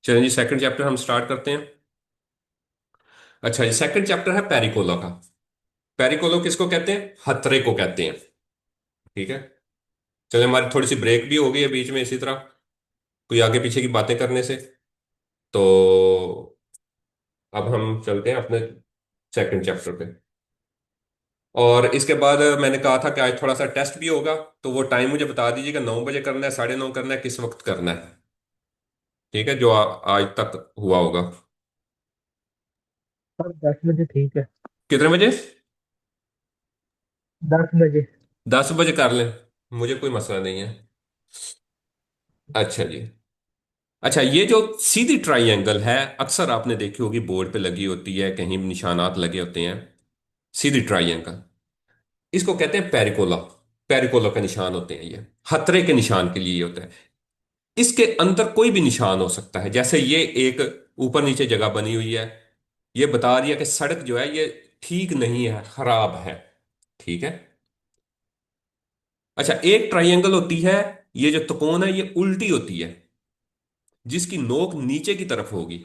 चलिए जी, second chapter हम start करते हैं। अच्छा जी, सेकंड चैप्टर है पेरिकोला का। पेरिकोलो किसको कहते हैं? हथरे को कहते हैं। ठीक है। चलिए, हमारी थोड़ी सी ब्रेक भी हो गई है बीच में इसी तरह कोई आगे पीछे की बातें करने से। तो अब हम चलते हैं अपने सेकंड चैप्टर पे। और इसके बाद मैंने कहा था कि आज थोड़ा सा टेस्ट भी होगा। तो वो टाइम मुझे बता दीजिएगा, 9 बजे करना है, 9:30 करना है, किस वक्त करना है? ठीक है, जो आज तक हुआ होगा। सर 10 बजे ठीक है। कितने बजे? 10 बजे। 10 बजे कर लें, मुझे कोई मसला नहीं है। अच्छा जी। अच्छा, ये जो सीधी ट्राइंगल है, अक्सर आपने देखी होगी, बोर्ड पे लगी होती है, कहीं निशानात लगे होते हैं। सीधी ट्राइंगल, इसको कहते हैं पेरिकोला। पेरिकोला के निशान होते हैं ये। खतरे के निशान के लिए ये होता है। इसके अंदर कोई भी निशान हो सकता है। जैसे ये एक ऊपर नीचे जगह बनी हुई है, ये बता रही है कि सड़क जो है ये ठीक नहीं है, खराब है। ठीक है। अच्छा, एक ट्राइंगल होती है, ये जो त्रिकोण है ये उल्टी होती है, जिसकी नोक नीचे की तरफ होगी।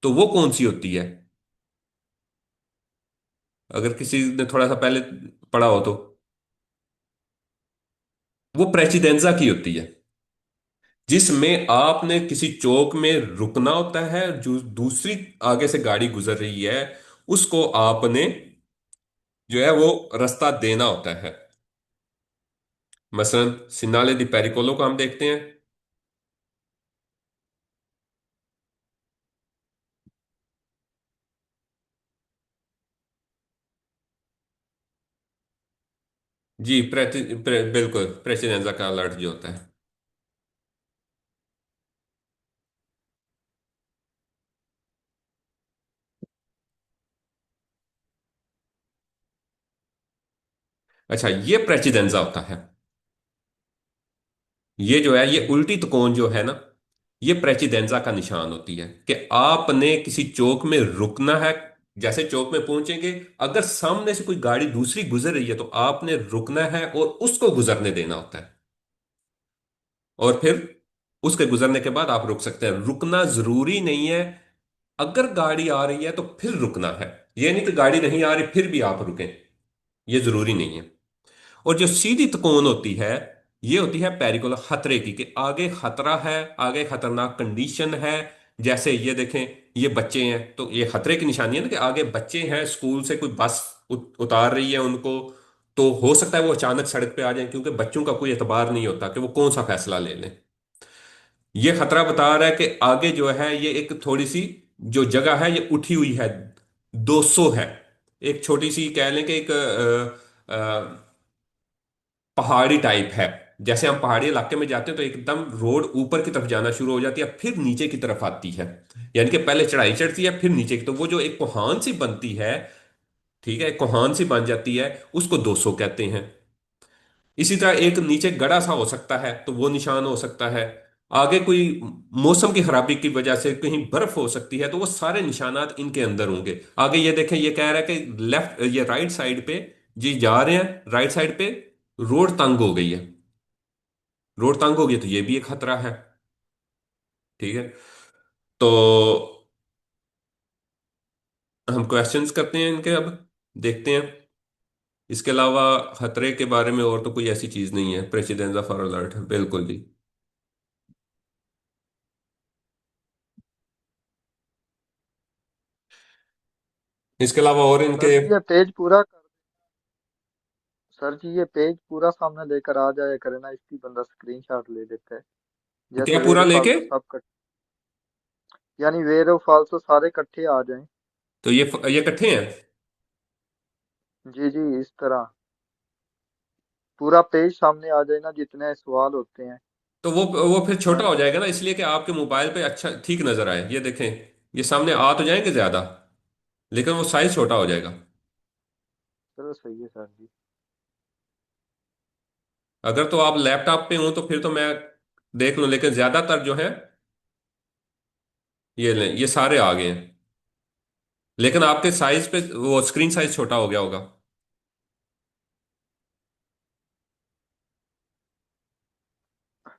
तो वो कौन सी होती है? अगर किसी ने थोड़ा सा पहले पढ़ा हो तो। वो प्रेसिडेंजा की होती है, जिसमें आपने किसी चौक में रुकना होता है, जो दूसरी आगे से गाड़ी गुजर रही है उसको आपने जो है वो रास्ता देना होता है। मसलन सिनाले दी पेरिकोलो को हम देखते हैं। जी, बिल्कुल प्रेसिडेंजा का अलर्ट जो होता है। अच्छा, ये प्रेसिडेंजा होता है। ये जो है ये उल्टी तिकोन जो है ना, ये प्रेसिडेंजा का निशान होती है कि आपने किसी चौक में रुकना है। जैसे चौक में पहुंचेंगे, अगर सामने से कोई गाड़ी दूसरी गुजर रही है तो आपने रुकना है और उसको गुजरने देना होता है। और फिर उसके गुजरने के बाद आप रुक सकते हैं। रुकना जरूरी नहीं है। अगर गाड़ी आ रही है तो फिर रुकना है। यह नहीं कि गाड़ी नहीं आ रही फिर भी आप रुकें, यह जरूरी नहीं है। और जो सीधी त्रिकोण होती है, ये होती है पेरिकुलर खतरे की, कि आगे खतरा है, आगे खतरनाक कंडीशन है। जैसे ये देखें, ये बच्चे हैं तो ये खतरे की निशानी है ना, कि आगे बच्चे हैं, स्कूल से कोई बस उतार रही है उनको। तो हो सकता है वो अचानक सड़क पे आ जाए, क्योंकि बच्चों का कोई एतबार नहीं होता कि वो कौन सा फैसला ले लें। ये खतरा बता रहा है कि आगे जो है ये एक थोड़ी सी जो जगह है ये उठी हुई है, 200 है। एक छोटी सी कह लें कि एक पहाड़ी टाइप है। जैसे हम पहाड़ी इलाके में जाते हैं तो एकदम रोड ऊपर की तरफ जाना शुरू हो जाती है, फिर नीचे की तरफ आती है। यानी कि पहले चढ़ाई चढ़ती है फिर नीचे की, तो वो जो एक कोहान सी बनती है, ठीक है, कोहान सी बन जाती है, उसको 200 कहते हैं। इसी तरह एक नीचे गड़ा सा हो सकता है तो वो निशान हो सकता है। आगे कोई मौसम की खराबी की वजह से कहीं बर्फ हो सकती है, तो वो सारे निशानात इनके अंदर होंगे। आगे ये देखें, ये कह रहा है कि लेफ्ट, ये राइट साइड पे जी जा रहे हैं, राइट साइड पे रोड तंग हो गई है। रोड तंग हो गई तो ये भी एक खतरा है। ठीक है। तो हम क्वेश्चंस करते हैं इनके अब, देखते हैं। इसके अलावा खतरे के बारे में और तो कोई ऐसी चीज नहीं है। प्रेसिडेंजा फॉर अलर्ट, बिल्कुल जी। इसके अलावा और सर इनके। जी ये पेज पूरा कर सर जी ये पेज पूरा सामने लेकर आ जाया करे ना, इसकी बंदा स्क्रीनशॉट ले लेता है। क्या जैसे पूरा वेरो लेके? फाल्सो सब कट यानी वेरो फाल्सो सारे इकट्ठे आ जाएं। तो ये इकट्ठे हैं। जी जी, इस तरह पूरा पेज सामने आ जाए ना, जितने सवाल होते हैं। तो वो फिर छोटा हाँ, हो जाएगा ना, इसलिए कि आपके मोबाइल पे अच्छा ठीक नजर आए। ये देखें, ये सामने आ तो जाएंगे ज्यादा, लेकिन वो साइज छोटा हो जाएगा। चलो सही है सर जी। अगर तो आप लैपटॉप पे हो तो फिर तो मैं देख लूं, लेकिन ज्यादातर जो है ये लें, ये सारे आ गए हैं। लेकिन आपके साइज पे वो स्क्रीन साइज छोटा हो गया होगा।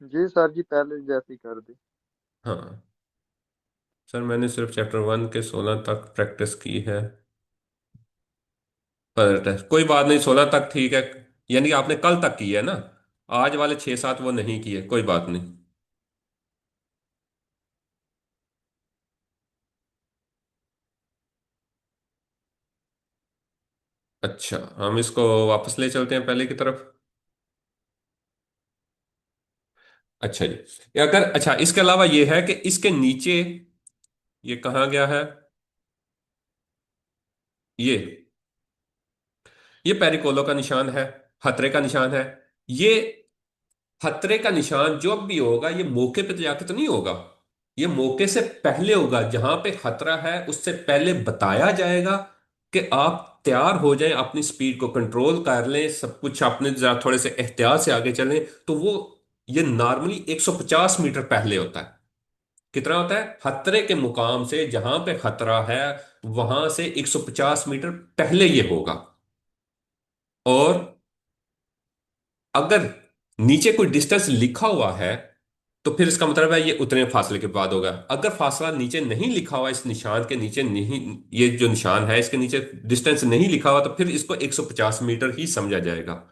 जी सर जी, पहले जैसे ही कर दे। हाँ। सर मैंने सिर्फ चैप्टर 1 के 16 तक प्रैक्टिस की है। पर कोई बात नहीं, 16 तक ठीक है। यानी कि आपने कल तक की है ना? आज वाले 6-7 वो नहीं किए, कोई बात नहीं। अच्छा, हम इसको वापस ले चलते हैं पहले की तरफ। अच्छा जी। ये अगर अच्छा, इसके अलावा ये है कि इसके नीचे ये कहाँ गया है? ये पेरिकोलो का निशान है, खतरे का निशान है। ये खतरे का निशान जो भी होगा, ये मौके पे तो जाके तो नहीं होगा। ये मौके से पहले होगा, जहां पे खतरा है उससे पहले बताया जाएगा कि आप तैयार हो जाएं, अपनी स्पीड को कंट्रोल कर लें, सब कुछ अपने जरा थोड़े से एहतियात से आगे चलें। तो वो ये नॉर्मली 150 मीटर पहले होता है। कितना होता है? खतरे के मुकाम से, जहां पे खतरा है वहां से 150 मीटर पहले ये होगा। और अगर नीचे कोई डिस्टेंस लिखा हुआ है तो फिर इसका मतलब है ये उतने फासले के बाद होगा। अगर फासला नीचे नहीं लिखा हुआ, इस निशान के नीचे नहीं, ये जो निशान है इसके नीचे डिस्टेंस नहीं लिखा हुआ, तो फिर इसको 150 मीटर ही समझा जाएगा।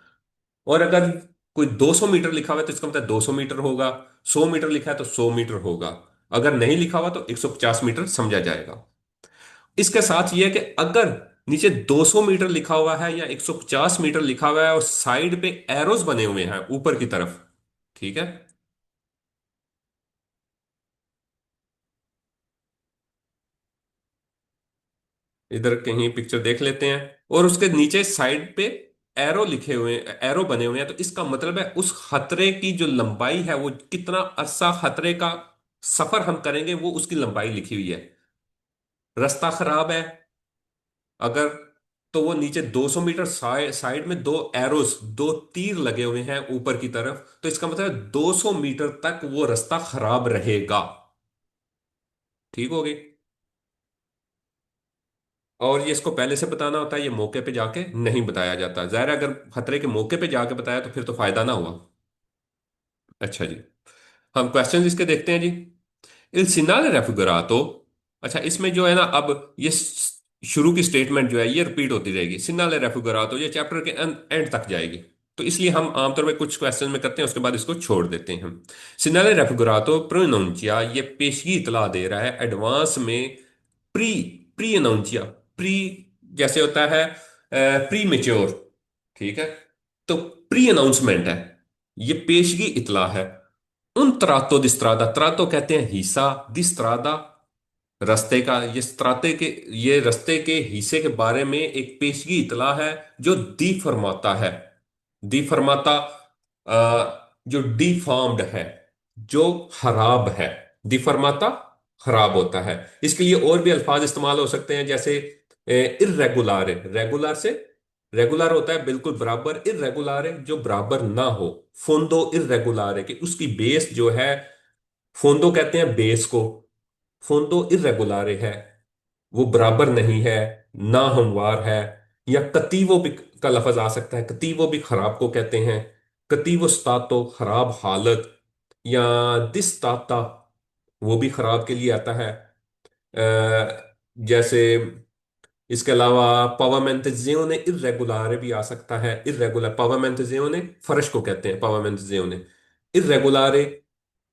और अगर कोई 200 मीटर लिखा हुआ है तो इसका मतलब 200 मीटर होगा। 100 मीटर लिखा है तो 100 मीटर होगा। अगर नहीं लिखा हुआ तो 150 मीटर समझा जाएगा। इसके साथ ये है कि अगर नीचे 200 मीटर लिखा हुआ है या 150 मीटर लिखा हुआ है और साइड पे एरोज बने हुए हैं ऊपर की तरफ, ठीक है? इधर कहीं पिक्चर देख लेते हैं। और उसके नीचे साइड पे एरो लिखे हुए, एरो बने हुए हैं, तो इसका मतलब है उस खतरे की जो लंबाई है, वो कितना अरसा खतरे का सफर हम करेंगे, वो उसकी लंबाई लिखी हुई है। रास्ता खराब है अगर, तो वो नीचे 200 मीटर साइड में दो एरोस, दो तीर लगे हुए हैं ऊपर की तरफ, तो इसका मतलब है 200 मीटर तक वो रास्ता खराब रहेगा। ठीक हो गई? और ये इसको पहले से बताना होता है, ये मौके पे जाके नहीं बताया जाता। जाहिर है, अगर खतरे के मौके पे जाके बताया तो फिर तो फायदा ना हुआ। अच्छा जी, हम क्वेश्चन इसके देखते हैं जी। इल सिनाले रेफिगुरातो। अच्छा, इसमें जो है ना, अब ये शुरू की स्टेटमेंट जो है ये रिपीट होती रहेगी। सिनाले रेफिगुरातो ये चैप्टर के एंड तक जाएगी। तो इसलिए हम आमतौर पर कुछ क्वेश्चन में करते हैं, उसके बाद इसको छोड़ देते हैं हम। सिनाले रेफिगुरातो प्रोनंचिया, ये पेशगी इतला दे रहा है एडवांस में। प्री प्री अनाउंसिया, प्री जैसे होता है प्री मेच्योर, ठीक है? तो प्री अनाउंसमेंट है, ये पेशगी इतला है। उन त्रातो दिस्त्रादा, त्रातो कहते हैं हिस्सा, दिस्त्रादा रास्ते का, ये त्राते के, ये रास्ते के हिस्से के बारे में एक पेशगी इतला है जो दी फरमाता है। दी फरमाता जो डिफॉर्म्ड है, जो खराब है। दी फरमाता खराब होता है। इसके लिए और भी अल्फाज इस्तेमाल हो सकते हैं, जैसे इर्रेगुलार। रेगुलर से, रेगुलर होता है बिल्कुल बराबर, इर्रेगुलर जो बराबर ना हो। फोंदो इर्रेगुलर कि उसकी बेस जो है, फोंदो कहते हैं बेस को, फोंदो इर्रेगुलर है, वो बराबर नहीं है, ना हमवार है। या कतीवो भी का लफज आ सकता है, कतीवो भी खराब को कहते हैं। कतीवो स्तातो खराब हालत, या दिस्ताता वो भी खराब के लिए आता है। जैसे इसके अलावा पावामेंटेजियोने इर्रेगुलारे भी आ सकता है। इर्रेगुलर पावामेंटेजियोने फर्श को कहते हैं, पावामेंटेजियोने इर्रेगुलारे।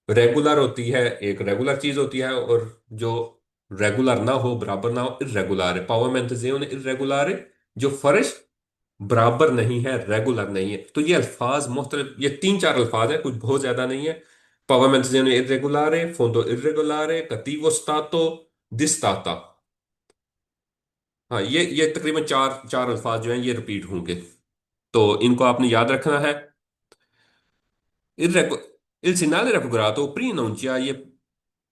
रेगुलर होती है, एक रेगुलर चीज होती है, और जो रेगुलर ना हो, बराबर ना हो, इर्रेगुलर है। पावामेंटेजियोने इर्रेगुलारे, जो फर्श बराबर नहीं है, रेगुलर नहीं है। तो ये अल्फाज मुख्तलिफ, ये 3-4 अल्फाज है, कुछ बहुत ज्यादा नहीं है। पावामेंटेजियोने इर्रेगुलारे, फोंदो इर्रेगुलारे, कतीवो स्तातो, दिस्ताता। हाँ, ये तकरीबन चार चार अल्फाज जो हैं ये रिपीट होंगे, तो इनको आपने याद रखना है। Il segnale raffigurato preannuncia, ये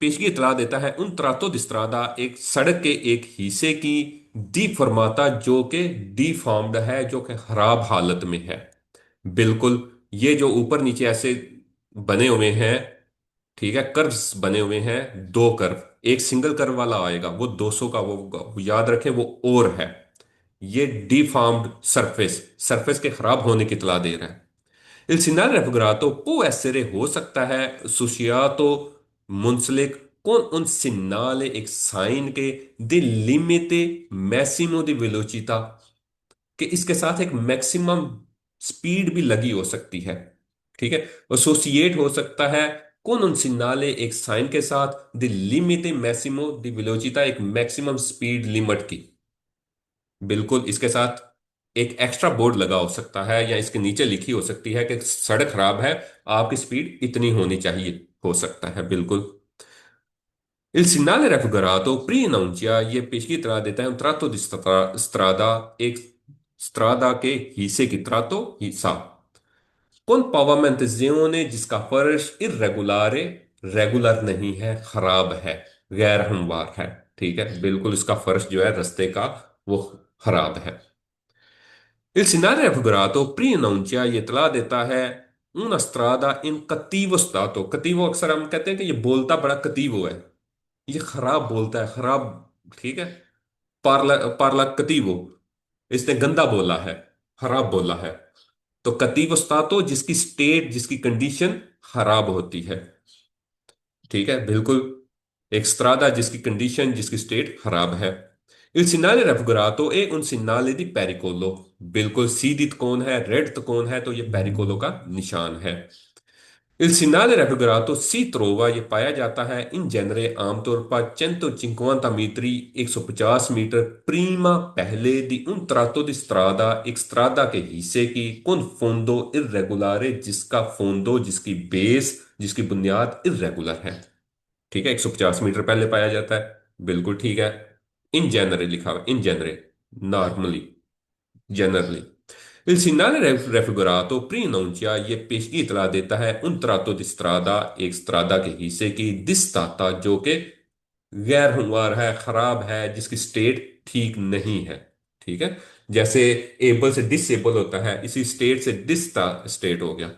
पेशगी इतला देता है उन त्रातो दिस्त्रादा, एक सड़क के एक हिस्से की, दी फरमाता जो कि डिफॉर्म्ड है, जो कि खराब हालत में है। बिल्कुल, ये जो ऊपर नीचे ऐसे बने हुए हैं, ठीक है, कर्व्स बने हुए हैं, दो कर्व, एक सिंगल कर्व वाला आएगा वो 200 का, वो याद रखें, वो और है। ये डिफॉर्म्ड सरफेस, सरफेस के खराब होने की इतला दे रहा है। Il segnale raffigurato può essere, हो सकता है, associato मुंसलिक con un segnale एक साइन के दे limite massimo di velocità, कि इसके साथ एक मैक्सिमम स्पीड भी लगी हो सकती है। ठीक है, एसोसिएट हो सकता है कौन उन सिग्नाले एक साइन के साथ द लिमिटे मैक्सिमो द वेलोसिटा, एक मैक्सिमम स्पीड लिमिट की। बिल्कुल इसके साथ एक एक्स्ट्रा बोर्ड लगा हो सकता है या इसके नीचे लिखी हो सकती है कि सड़क खराब है, आपकी स्पीड इतनी होनी चाहिए, हो सकता है बिल्कुल। Il segnale raffigurato pre-annuncia ये पेशगी इतला देता है un tratto di strada, एक strada के हिस्से की tratto हिस्सा con pavimentazione जिसका फर्श irregolare, रेगुलर नहीं है, खराब है, गैर हमवार है। ठीक है, बिल्कुल इसका फर्श जो है रास्ते का वो खराब है। Il segnale raffigurato pre-annuncia ये इतला देता है una strada in cattivo stato, cattivo अक्सर हम कहते हैं कि ये बोलता बड़ा कतीवो है, ये खराब बोलता है, खराब। ठीक है, पार्ला पार्ला कतीवो, इसने गंदा बोला है, खराब बोला है। तो कतीव स्तातो जिसकी स्टेट, जिसकी कंडीशन खराब होती है। ठीक है, बिल्कुल एक स्त्रादा जिसकी कंडीशन, जिसकी स्टेट खराब है। Il segnale raffigurato è un segnale di pericolo, बिल्कुल सीधी कौन है, रेड कौन है, तो ये पेरिकोलो का निशान है। Il segnale raffigurato si trova ये पाया जाता है इन जनरे आमतौर पर 150 मीटरी, 150 मीटर प्रीमा पहले दी उन त्रातो दी स्त्रादा, एक स्त्रादा के हिस्से की कौन फोंदो इर्रेगुलारे, जिसका फोंदो, जिसकी बेस, जिसकी बुनियाद इर्रेगुलर है। ठीक है, 150 मीटर पहले पाया जाता है, बिल्कुल ठीक है। इन जनरे लिखा हुआ, इन जनरे, normally, generally. Il segnale raffigurato pre-annuncia ये पेशगी इतला देता है un tratto di strada, एक स्त्रादा के हिस्से की दिस्ताता जो कि गैर हमवार है, खराब है, जिसकी स्टेट ठीक नहीं है। ठीक है, जैसे एबल से डिसेबल होता है, इसी स्टेट से डिस्ता स्टेट हो गया।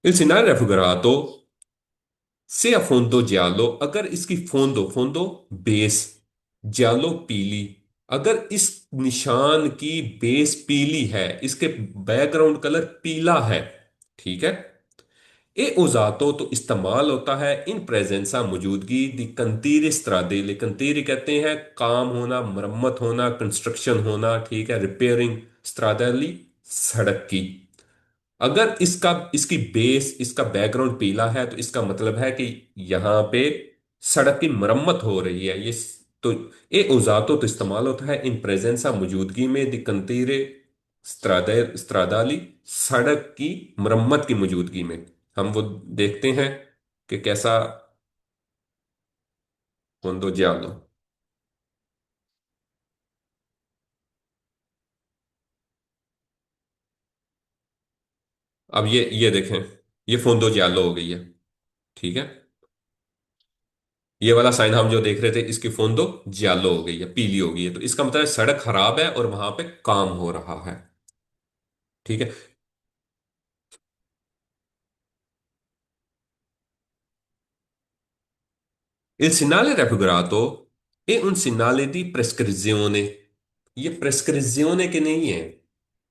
Il segnale raffigurato से अफोंदो जियालो, अगर इसकी फोंदो, फोंदो बेस, जियालो पीली, अगर इस निशान की बेस पीली है, इसके बैकग्राउंड कलर पीला है। ठीक है, ए उजातो तो इस्तेमाल होता है इन प्रेजेंसा मौजूदगी दी कंतीर स्त्रादेले, कंतीर कहते हैं काम होना, मरम्मत होना, कंस्ट्रक्शन होना। ठीक है, रिपेयरिंग, स्त्रादेली सड़क की। अगर इसका, इसकी बेस, इसका बैकग्राउंड पीला है तो इसका मतलब है कि यहां पे सड़क की मरम्मत हो रही है। ये तो ए उजातो तो इस्तेमाल होता है इन प्रेजेंसा मौजूदगी में दी कंतीरे स्त्रादाली, सड़क की मरम्मत की मौजूदगी में। हम वो देखते हैं कि कैसा होंदो जियालो। अब ये देखें, ये फोंदो जियालो हो गई है। ठीक है, ये वाला साइन हम जो देख रहे थे, इसकी फोंदो जियालो हो गई है, पीली हो गई है, तो इसका मतलब है सड़क खराब है और वहां पे काम हो रहा है। ठीक है, il segnale raffigurato è un segnale di prescrizione। ये प्रेस्क्रिzione के नहीं है,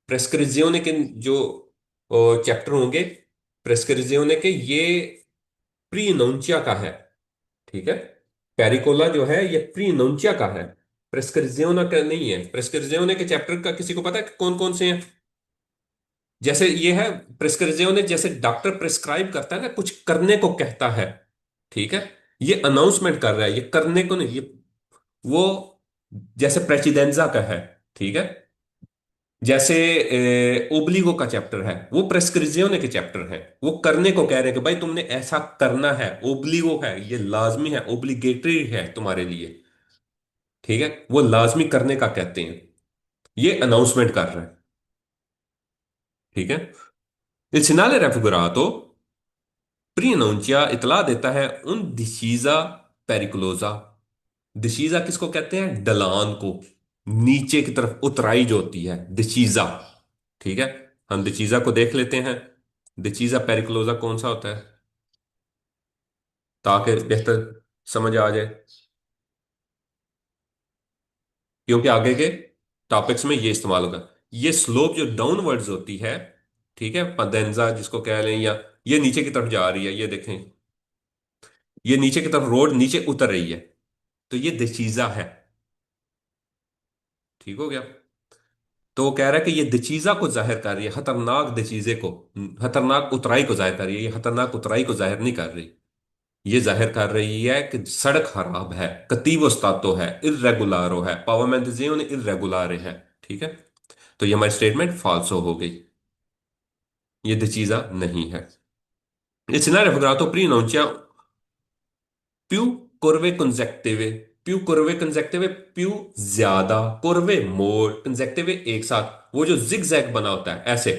प्रेस्क्रिzione के जो चैप्टर होंगे प्रेस्क्रिzione के, ये प्री नउंचिया का है। ठीक है, पेरिकोला जो है ये प्री नउंचिया का है, प्रेस्क्रिzione का नहीं है। प्रेस्क्रिzione के चैप्टर का किसी को पता है कौन कौन से हैं? जैसे ये है प्रेस्क्रिzione, जैसे डॉक्टर प्रेस्क्राइब करता है ना, कुछ करने को कहता है। ठीक है, ये अनाउंसमेंट कर रहा है, ये करने को नहीं, ये वो जैसे प्रेसिडेंजा का है। ठीक है, जैसे ओब्लिगो का चैप्टर है, वो प्रेस्क्रिजियोने के चैप्टर है, वो करने को कह रहे हैं कि भाई तुमने ऐसा करना है, ओब्लिगो है, ये लाजमी है, ओब्लिगेटरी है तुम्हारे लिए। ठीक है, वो लाजमी करने का कहते हैं, ये अनाउंसमेंट कर रहा है। ठीक है, il segnale raffigurato प्रीअनउंचिया इतला देता है उन डिसीजा पेरिकुलोजा। डिसीजा किसको कहते हैं? ढलान को, नीचे की तरफ उतराई जो होती है, डिसीजा। ठीक है, हम डिसीजा को देख लेते हैं, डिसीजा पेरिकुलोजा कौन सा होता है, ताकि बेहतर समझ आ जाए, क्योंकि आगे के टॉपिक्स में ये इस्तेमाल होगा। ये स्लोप जो डाउनवर्ड्स होती है, ठीक है, पदेंजा जिसको कह लें, या ये नीचे की तरफ जा रही है, ये देखें, ये नीचे की तरफ रोड नीचे उतर रही है, तो ये दिचीजा है। ठीक हो गया। तो वो कह रहा है कि ये दिचीजा को जाहिर कर रही है, खतरनाक दिचीजे को, खतरनाक उतराई को जाहिर कर रही है। ये खतरनाक उतराई को जाहिर नहीं कर रही, ये जाहिर कर रही है कि सड़क खराब है, कतीवो स्तातो है, इर्रेगुलारो है, पावामेंटेजियोने इर्रेगुलारे है। ठीक है। तो ये हमारी स्टेटमेंट फाल्सो हो गई, ये दिचीजा नहीं है। Il scenario figurato prima non c'è più curve consecutive, più curve consecutive, più ज्यादा curve मोड़ consecutive एक साथ, वो जो जिग जैग बना होता है ऐसे,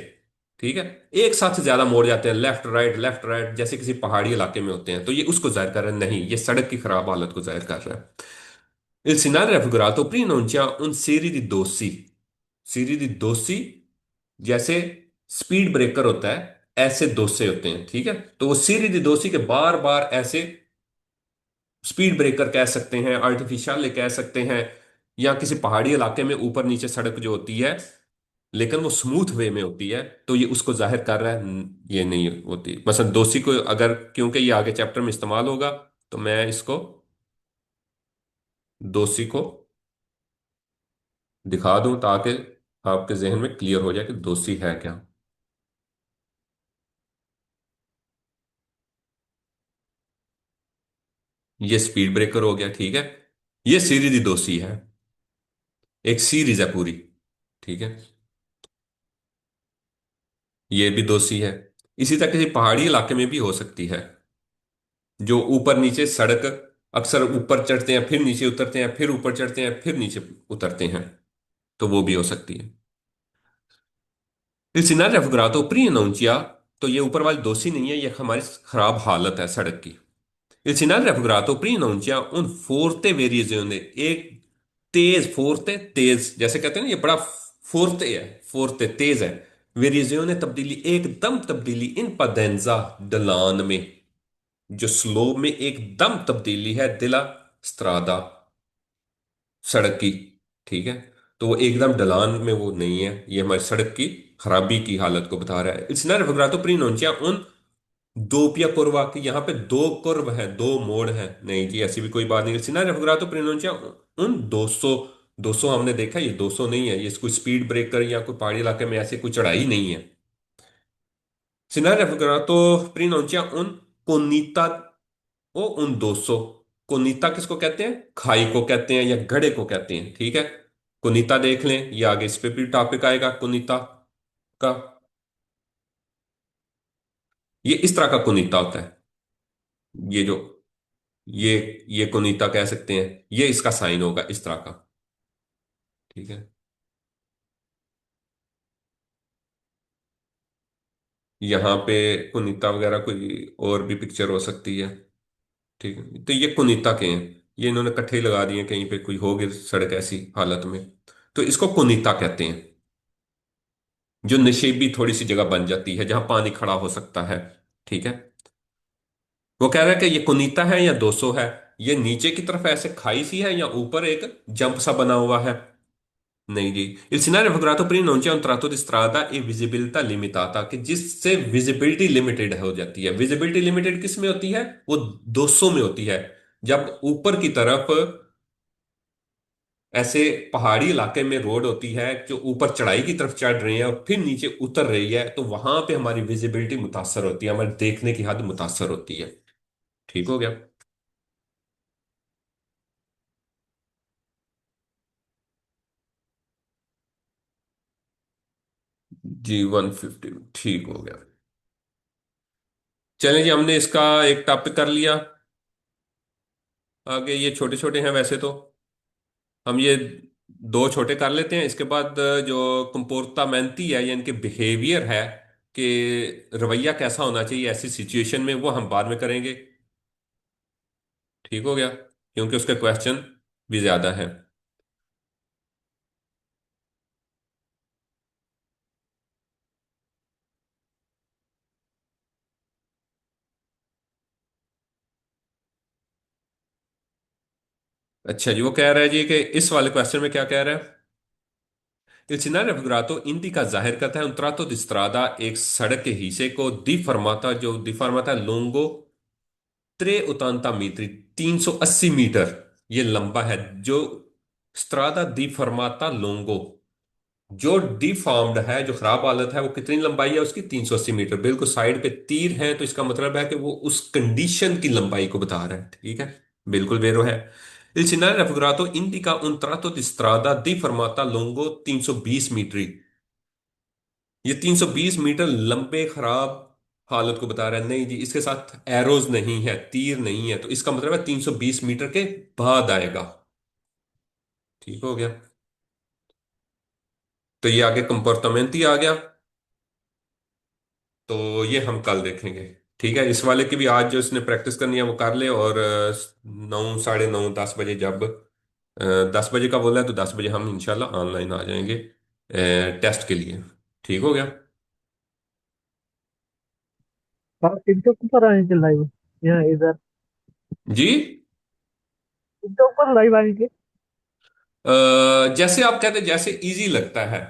ठीक है, एक साथ से ज्यादा मोड़ जाते हैं, लेफ्ट राइट, जैसे किसी पहाड़ी इलाके में होते हैं, तो ये उसको जाहिर कर रहा है, नहीं, ये सड़क की खराब हालत को जाहिर कर रहा है। Il scenario raffigurato prima non c'è un serie di dossi, सीरी दी दोषी, जैसे स्पीड ब्रेकर होता है ऐसे दोसे होते हैं, ठीक है। तो वो सीरी दी दोषी के बार बार ऐसे स्पीड ब्रेकर कह सकते हैं, आर्टिफिशियल कह सकते हैं, या किसी पहाड़ी इलाके में ऊपर नीचे सड़क जो होती है लेकिन वो स्मूथ वे में होती है, तो ये उसको जाहिर कर रहा है, ये नहीं होती। मसलन दोषी को अगर, क्योंकि ये आगे चैप्टर में इस्तेमाल होगा, तो मैं इसको दोषी को दिखा दूं ताकि आपके जहन में क्लियर हो जाए कि दोषी है क्या। ये स्पीड ब्रेकर हो गया, ठीक है। ये सीरीज ही दोषी है, एक सीरीज है पूरी, ठीक है। ये भी दोषी है। इसी तरह किसी पहाड़ी इलाके में भी हो सकती है, जो ऊपर नीचे सड़क, अक्सर ऊपर चढ़ते हैं फिर नीचे उतरते हैं, फिर ऊपर चढ़ते हैं फिर नीचे उतरते हैं, तो वो भी हो सकती है। Il scenario raffigurato prima non ci ha, तो ये ऊपर वाली दोषी नहीं है, ये हमारी खराब हालत है सड़क की। Il scenario raffigurato prima non ci ha un forte variazione, एक तेज, फोर्ते तेज, जैसे कहते हैं ना, ये बड़ा फोर्ते है, फोर्ते तेज है। वेरिएzione तब्दीली, एकदम तब्दीली, इन पदेंजा, ढलान में, जो स्लोप में एकदम तब्दीली है, दिला स्त्रादा, सड़क की, ठीक है। तो वो एकदम ढलान में वो नहीं है, ये हमारी सड़क की खराबी की हालत को बता रहा है। इट्स नॉट फॉरगॉटो प्रीनोंसिया उन दोपिया कोरवा की, यहाँ पे दो कुर्व है, दो मोड़ है, नहीं जी ऐसी भी कोई बात नहीं। सिना रेफुगरातो प्रोनुncia उन 200, 200 हमने देखा, ये 200 नहीं है, ये कोई स्पीड ब्रेकर या कोई पहाड़ी इलाके में ऐसे कोई चढ़ाई नहीं है। सिना रेफुगरातो प्रोनुncia उन कोनीता, ओ उन 200, कोनीता किसको कहते हैं, खाई को कहते हैं या घड़े को कहते हैं, ठीक है। कोनीता देख लें, ये आगे इस पे भी टॉपिक आएगा कोनीता का। ये इस तरह का कोनीता होता है, ये जो, ये ये कोनीता कह सकते हैं, ये इसका साइन होगा इस तरह का, ठीक है। यहाँ पे कुनीता वगैरह कोई और भी पिक्चर हो सकती है, ठीक है। तो ये कुनीता के हैं, ये इन्होंने इकट्ठे ही लगा दिए, कहीं पे कोई होगी सड़क ऐसी हालत में, तो इसको कुनीता कहते हैं। जो नशेबी थोड़ी सी जगह बन जाती है जहां पानी खड़ा हो सकता है, ठीक है। वो कह रहा है कि ये कुनीता है या 200 है, ये नीचे की तरफ ऐसे खाई सी है या ऊपर एक जंप सा बना हुआ है, नहीं जी। Il scenario figurato prima non c'è un tratto di strada e visibilità limitata, कि जिससे विजिबिलिटी लिमिटेड हो जाती है। विजिबिलिटी लिमिटेड किस में होती है, वो 200 में होती है, जब ऊपर की तरफ ऐसे पहाड़ी इलाके में रोड होती है जो ऊपर चढ़ाई की तरफ चढ़ रही है और फिर नीचे उतर रही है, तो वहां पे हमारी विजिबिलिटी मुतासर होती है, हमारे देखने की हद मुतासर होती है। ठीक हो गया। जी 150, ठीक हो गया। चलें जी, हमने इसका एक टॉपिक कर लिया। आगे ये छोटे छोटे हैं वैसे तो, हम ये दो छोटे कर लेते हैं, इसके बाद जो कंपोर्टामेंटी है, यानी कि बिहेवियर है, कि रवैया कैसा होना चाहिए ऐसी सिचुएशन में, वो हम बाद में करेंगे। ठीक हो गया, क्योंकि उसके क्वेश्चन भी ज्यादा हैं। अच्छा जी, वो कह रहा है जी कि इस वाले क्वेश्चन में क्या कह रहा है। Il scenario raffigurato indica जाहिर करता है un tratto di strada, एक सड़क के हिस्से को, दी फरमाता, जो दी फरमाता है लोंगो 380 मीटर, 380 मीटर ये लंबा है। जो स्ट्रादा दी फर्माता लोंगो, जो डिफॉर्म्ड है, जो खराब हालत है, वो कितनी लंबाई है उसकी? 380 मीटर। बिल्कुल साइड पे तीर है, तो इसका मतलब है कि वो उस कंडीशन की लंबाई को बता रहा है। ठीक है, बिल्कुल वेरो है। Il segnale raffigurato indica un tratto di strada di fermata lungo 320 metre. ये 320 मीटर लंबे खराब हालत को बता रहा है। नहीं जी, इसके साथ एरोज नहीं है, तीर नहीं है, तो इसका मतलब है 320 मीटर के बाद आएगा। ठीक हो गया। तो ये आगे कंपोर्टामेंट ही आ गया। तो ये हम कल देखेंगे। ठीक है, इस वाले की भी आज जो इसने प्रैक्टिस करनी है वो कर ले। और 9, साढ़े 9, 10 बजे जब 10 बजे का बोला है तो 10 बजे हम इंशाल्लाह ऑनलाइन आ जाएंगे टेस्ट के लिए। ठीक हो गया। हाँ, टिकटॉक पर आएंगे लाइव, यहाँ इधर जी। टिकटॉक पर लाइव आएंगे। जैसे आप कहते हैं, जैसे इजी लगता है।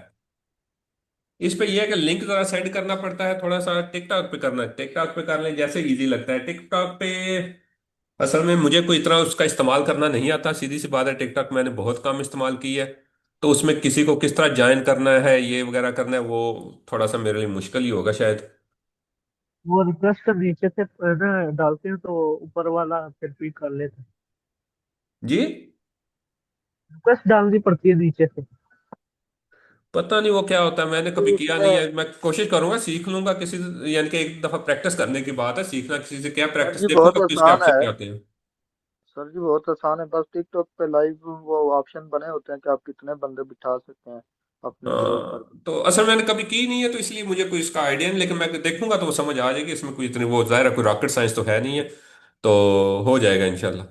इस पे यह है कि लिंक जरा सेंड करना पड़ता है थोड़ा सा। टिकटॉक पे करना है, टिकटॉक पे कर लें जैसे इजी लगता है। टिकटॉक पे असल में मुझे कोई इतना उसका इस्तेमाल करना नहीं आता, सीधी सी बात है। टिकटॉक मैंने बहुत कम इस्तेमाल की है। तो उसमें किसी को किस तरह ज्वाइन करना है, ये वगैरह करना है, वो थोड़ा सा मेरे लिए मुश्किल ही होगा शायद। वो रिक्वेस्ट नीचे से ना डालते हैं तो ऊपर वाला फिर पिक कर लेते हैं। जी। रिक्वेस्ट डालनी पड़ती है नीचे से। पता नहीं वो क्या होता है, मैंने कभी जी किया नहीं इसमें है। मैं कोशिश करूंगा, सीख लूंगा किसी से। यानी कि एक दफा प्रैक्टिस करने की बात है, सीखना किसी से क्या, सर प्रैक्टिस जी बहुत देखूंगा कि उसके आसान ऑप्शन है। क्या आते हैं। सर जी बहुत आसान है, बस टिकटॉक पे लाइव वो ऑप्शन बने होते हैं कि आप कितने बंदे बिठा सकते हैं अपने ग्रुप पर। हाँ, तो असल मैंने कभी की नहीं है, तो इसलिए मुझे कोई इसका आइडिया नहीं। लेकिन मैं देखूंगा तो वो समझ आ जाएगी। इसमें कोई इतनी वो जाहिर है कोई रॉकेट साइंस तो है नहीं है। तो हो जाएगा इंशाल्लाह।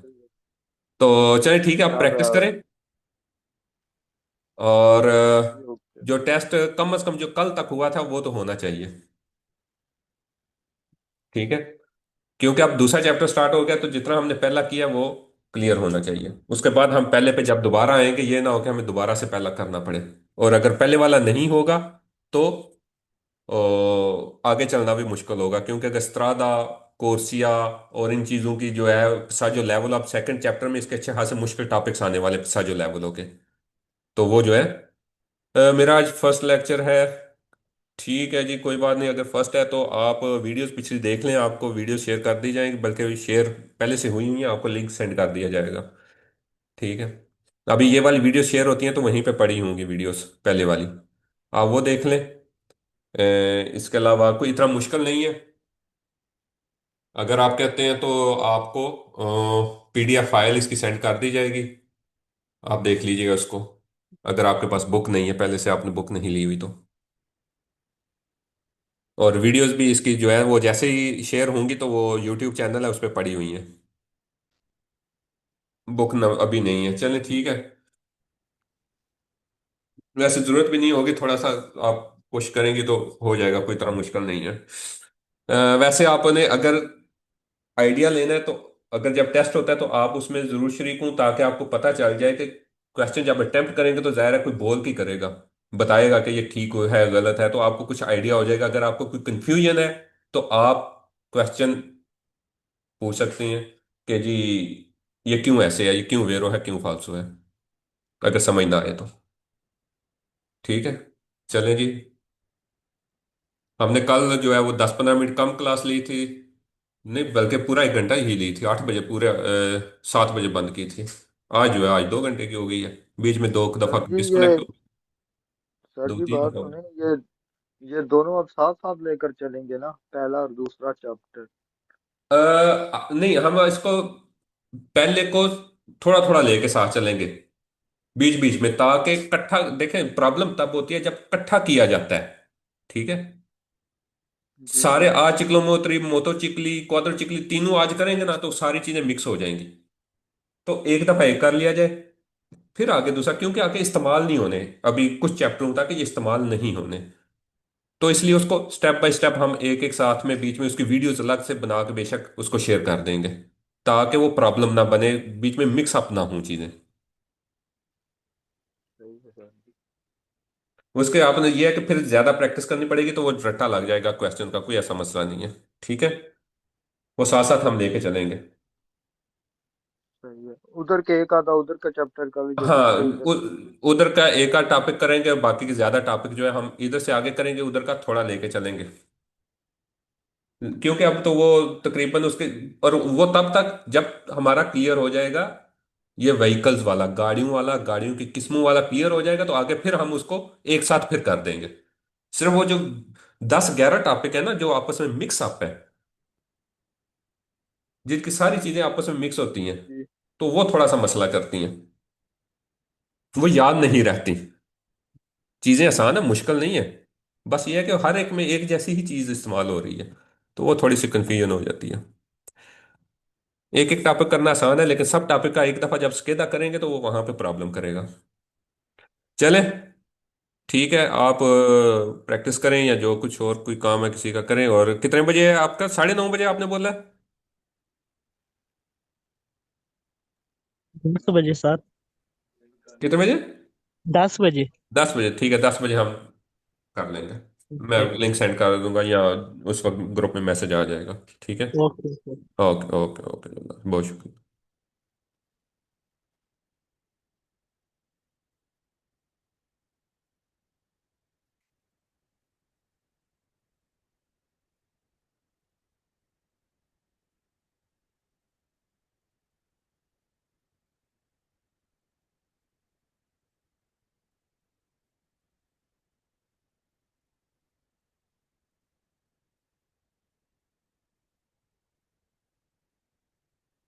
तो चलिए ठीक है, आप याद प्रैक्टिस आ करें। और जी ओके। जो टेस्ट कम से कम जो कल तक हुआ था वो तो होना चाहिए। ठीक है, क्योंकि अब दूसरा चैप्टर स्टार्ट हो गया, तो जितना हमने पहला किया वो क्लियर होना चाहिए। उसके बाद हम पहले पे जब दोबारा आएंगे, ये ना हो कि हमें दोबारा से पहला करना पड़े। और अगर पहले वाला नहीं होगा तो आगे चलना भी मुश्किल होगा। क्योंकि अगर स्ट्रादा, कोर्सिया और इन चीज़ों की जो है साजो लेवल, अब सेकंड चैप्टर में इसके अच्छे खासे मुश्किल टॉपिक्स आने वाले साजो लेवलों के। तो वो जो है मेरा आज फर्स्ट लेक्चर है। ठीक है जी, कोई बात नहीं। अगर फर्स्ट है तो आप वीडियोस पिछली देख लें, आपको वीडियो शेयर कर दी जाएगी, बल्कि शेयर पहले से हुई हुई है, आपको लिंक सेंड कर दिया जाएगा। ठीक है, अभी ये वाली वीडियो शेयर होती हैं तो वहीं पे पड़ी होंगी वीडियोस पहले वाली, आप वो देख लें। इसके अलावा कोई इतना मुश्किल नहीं है। अगर आप कहते हैं तो आपको पीडीएफ फाइल इसकी सेंड कर दी जाएगी, आप देख लीजिएगा उसको। अगर आपके पास बुक नहीं है, पहले से आपने बुक नहीं ली हुई तो। और वीडियोस भी इसकी जो है वो जैसे ही शेयर होंगी तो वो यूट्यूब चैनल है उस पर पड़ी हुई है। बुक न अभी नहीं है। चलें ठीक है। वैसे जरूरत भी नहीं होगी, थोड़ा सा आप पुश करेंगे तो हो जाएगा, कोई तरह मुश्किल नहीं है। वैसे आपने अगर आइडिया लेना है तो अगर जब टेस्ट होता है तो आप उसमें जरूर शरीक हूं, ताकि आपको पता चल जाए कि क्वेश्चन जब अटेम्प्ट करेंगे तो जाहिर है कोई बोल के करेगा, बताएगा कि ये ठीक है गलत है, तो आपको कुछ आइडिया हो जाएगा। अगर आपको कोई कंफ्यूजन है तो आप क्वेश्चन पूछ सकते हैं कि जी ये क्यों ऐसे है, ये क्यों वेरो है, क्यों फालसू है, अगर समझ ना आए तो। ठीक है, चलें जी। हमने कल जो है वो 10-15 मिनट कम क्लास ली थी। नहीं, बल्कि पूरा 1 घंटा ही ली थी। 8 बजे पूरे 7 बजे बंद की थी। आज जो है आज 2 घंटे की हो गई है। बीच में दो दफा सर जी ये डिस्कनेक्ट हो, सर दो जी तीन बात दफा। सुने, ये दोनों अब साथ साथ लेकर चलेंगे ना, पहला और दूसरा चैप्टर। नहीं, हम इसको पहले को थोड़ा थोड़ा लेके साथ चलेंगे बीच बीच में, ताकि इकट्ठा देखें। प्रॉब्लम तब होती है जब इकट्ठा किया जाता है। ठीक है, जी जी। सारे आज चिकलो मोत्री मोतो चिकली क्वाद्रो चिकली तीनों आज करेंगे ना तो सारी चीजें मिक्स हो जाएंगी। तो एक दफा एक कर लिया जाए, फिर आगे दूसरा, क्योंकि आगे इस्तेमाल नहीं होने। अभी कुछ चैप्टरों तक ये इस्तेमाल नहीं होने, तो इसलिए उसको स्टेप बाय स्टेप हम एक एक साथ में बीच में उसकी वीडियोस अलग से बना के बेशक उसको शेयर कर देंगे, ताकि वो प्रॉब्लम ना बने, बीच में मिक्स अप ना हो चीजें। सही है सर जी। उसके आपने ये है कि फिर ज्यादा प्रैक्टिस करनी पड़ेगी तो वो रट्टा लग जाएगा क्वेश्चन का, कोई ऐसा मसला नहीं है। ठीक है। वो साथ साथ हम लेके चलेंगे। सही है, उधर के एक आधा उधर का चैप्टर का भी जो हाँ, बचे इधर से। उधर का एक आध टॉपिक करेंगे और बाकी के ज्यादा टॉपिक जो है हम इधर से आगे करेंगे, उधर का थोड़ा लेके चलेंगे। क्योंकि अब तो वो तकरीबन उसके, और वो तब तक जब हमारा क्लियर हो जाएगा ये व्हीकल्स वाला, गाड़ियों वाला, गाड़ियों की किस्मों वाला क्लियर हो जाएगा, तो आगे फिर हम उसको एक साथ फिर कर देंगे। सिर्फ वो जो 10-11 टॉपिक है ना जो आपस में मिक्स अप है, जिनकी सारी चीजें आपस में मिक्स होती हैं, जी। तो वो थोड़ा सा मसला करती हैं, वो याद नहीं रहती। चीजें आसान है, मुश्किल नहीं है। बस ये है कि हर एक में एक जैसी ही चीज इस्तेमाल हो रही है, तो वो थोड़ी सी कंफ्यूजन हो जाती है। एक एक टॉपिक करना आसान है, लेकिन सब टॉपिक का एक दफा जब स्केदा करेंगे तो वो वहां पे प्रॉब्लम करेगा। चले, ठीक है, आप प्रैक्टिस करें या जो कुछ और कोई काम है किसी का करें। और कितने बजे है आपका? 9:30 बजे आपने बोला? 10 बजे सर। कितने बजे? 10 बजे। 10 बजे, ठीक है, 10 बजे हम कर लेंगे। मैं ठीक लिंक ठीक। सेंड कर दूंगा या उस वक्त ग्रुप में मैसेज आ जाएगा। ठीक है। Okay okay. Okay okay okay, बहुत शुक्रिया।